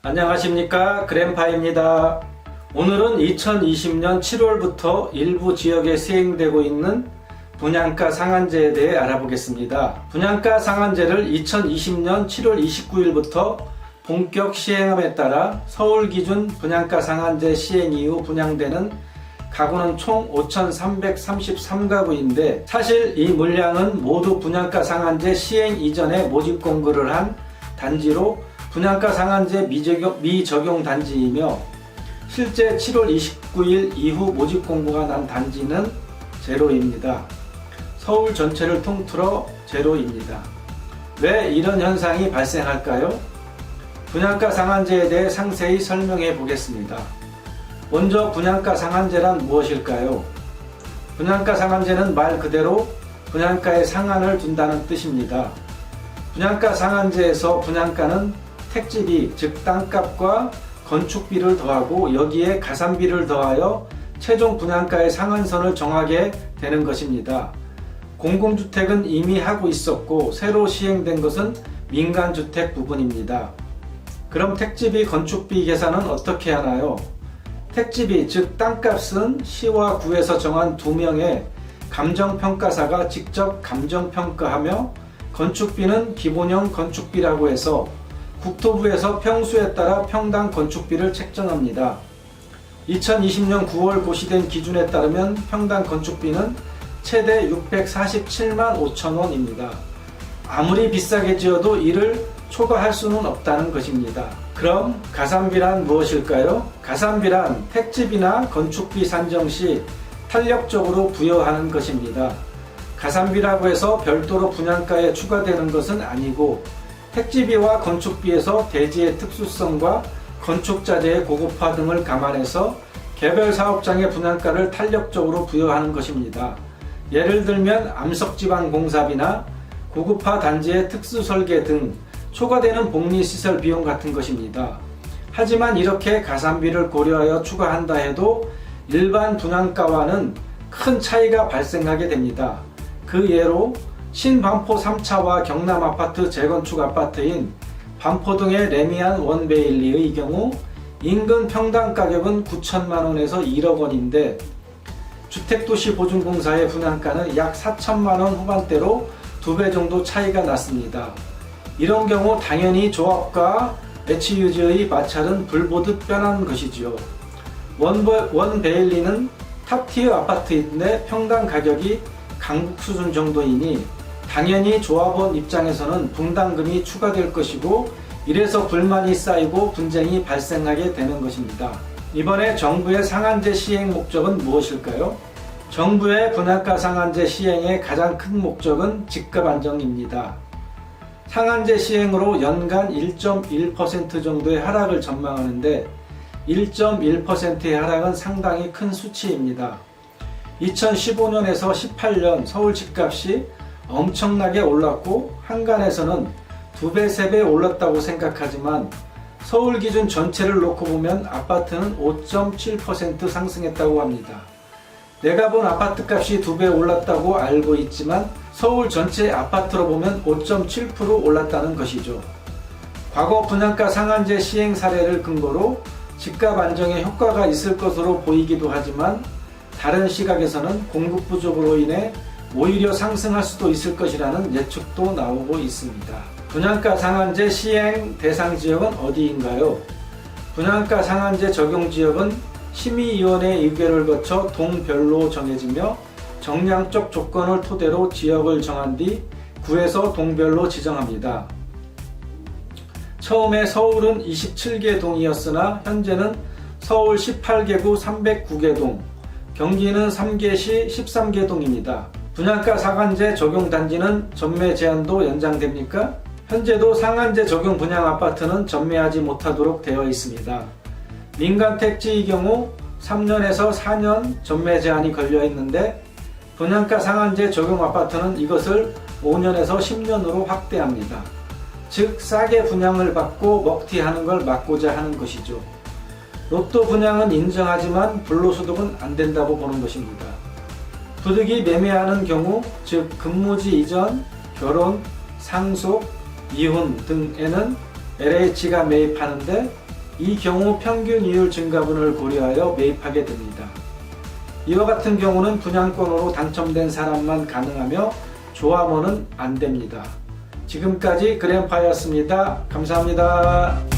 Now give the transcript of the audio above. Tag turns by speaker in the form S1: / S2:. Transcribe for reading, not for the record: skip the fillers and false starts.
S1: 안녕하십니까, 그랜파입니다. 오늘은 2020년 7월부터 일부 지역에 시행되고 있는 분양가 상한제에 대해 알아보겠습니다. 분양가 상한제를 2020년 7월 29일부터 본격 시행함에 따라 서울 기준 분양가 상한제 시행 이후 분양되는 가구는 총 5,333가구인데 사실 이 물량은 모두 분양가 상한제 시행 이전에 모집 공고를 한 단지로 분양가 상한제 미적용 단지이며 실제 7월 29일 이후 모집 공고가 난 단지는 제로입니다. 서울 전체를 통틀어 제로입니다. 왜 이런 현상이 발생할까요? 분양가 상한제에 대해 상세히 설명해 보겠습니다. 먼저 분양가 상한제란 무엇일까요? 분양가 상한제는 말 그대로 분양가에 상한을 둔다는 뜻입니다. 분양가 상한제에서 분양가는 택지비, 즉 땅값과 건축비를 더하고 여기에 가산비를 더하여 최종 분양가의 상한선을 정하게 되는 것입니다. 공공주택은 이미 하고 있었고 새로 시행된 것은 민간주택 부분입니다. 그럼 택지비, 건축비 계산은 어떻게 하나요? 택지비, 즉 땅값은 시와 구에서 정한 2명의 감정평가사가 직접 감정평가하며 건축비는 기본형 건축비라고 해서 국토부에서 평수에 따라 평당 건축비를 책정합니다. 2020년 9월 고시된 기준에 따르면 평당 건축비는 최대 647만 5천 원입니다. 아무리 비싸게 지어도 이를 초과할 수는 없다는 것입니다. 그럼 가산비란 무엇일까요? 가산비란 택지비나 건축비 산정 시 탄력적으로 부여하는 것입니다. 가산비라고 해서 별도로 분양가에 추가되는 것은 아니고 택지비와 건축비에서 대지의 특수성과 건축자재의 고급화 등을 감안해서 개별 사업장의 분양가를 탄력적으로 부여하는 것입니다. 예를 들면 암석지방공사비나 고급화 단지의 특수설계 등 초과되는 복리시설 비용 같은 것입니다. 하지만 이렇게 가산비를 고려하여 추가한다 해도 일반 분양가와는 큰 차이가 발생하게 됩니다. 그 예로 신반포 3차와 경남 아파트 재건축 아파트인 반포동의 레미안 원베일리의 경우 인근 평당 가격은 9천만원에서 1억원인데 주택도시보증공사의 분양가는 약 4천만원 후반대로 2배 정도 차이가 났습니다. 이런 경우 당연히 조합과 매치유지의 마찰은 불보듯 뻔한 것이지요. 원베일리는 탑티어 아파트인데 평당 가격이 강북 수준 정도이니 당연히 조합원 입장에서는 분담금이 추가될 것이고 이래서 불만이 쌓이고 분쟁이 발생하게 되는 것입니다. 이번에 정부의 상한제 시행 목적은 무엇일까요? 정부의 분양가 상한제 시행의 가장 큰 목적은 집값 안정입니다. 상한제 시행으로 연간 1.1% 정도의 하락을 전망하는데 1.1%의 하락은 상당히 큰 수치입니다. 2015년에서 18년 서울 집값이 엄청나게 올랐고 한간에서는 2배, 3배 올랐다고 생각하지만 서울 기준 전체를 놓고 보면 아파트는 5.7% 상승했다고 합니다. 내가 본 아파트 값이 2배 올랐다고 알고 있지만 서울 전체 아파트로 보면 5.7% 올랐다는 것이죠. 과거 분양가 상한제 시행 사례를 근거로 집값 안정에 효과가 있을 것으로 보이기도 하지만 다른 시각에서는 공급 부족으로 인해 오히려 상승할 수도 있을 것이라는 예측도 나오고 있습니다. 분양가 상한제 시행 대상 지역은 어디인가요? 분양가 상한제 적용 지역은 심의위원회 의결을 거쳐 동별로 정해지며 정량적 조건을 토대로 지역을 정한 뒤 구에서 동별로 지정합니다. 처음에 서울은 27개 동이었으나 현재는 서울 18개 구 309개 동, 경기는 3개시 13개 동입니다. 분양가 상한제 적용 단지는 전매 제한도 연장됩니까? 현재도 상한제 적용 분양 아파트는 전매하지 못하도록 되어 있습니다. 민간 택지의 경우 3년에서 4년 전매 제한이 걸려 있는데 분양가 상한제 적용 아파트는 이것을 5년에서 10년으로 확대합니다. 즉 싸게 분양을 받고 먹튀하는 걸 막고자 하는 것이죠. 로또 분양은 인정하지만 불로소득은 안 된다고 보는 것입니다. 부득이 매매하는 경우, 즉 근무지 이전, 결혼, 상속, 이혼 등에는 LH가 매입하는데 이 경우 평균 이율 증가분을 고려하여 매입하게 됩니다. 이와 같은 경우는 분양권으로 당첨된 사람만 가능하며 조합원은 안됩니다. 지금까지 그랜파이였습니다. 감사합니다.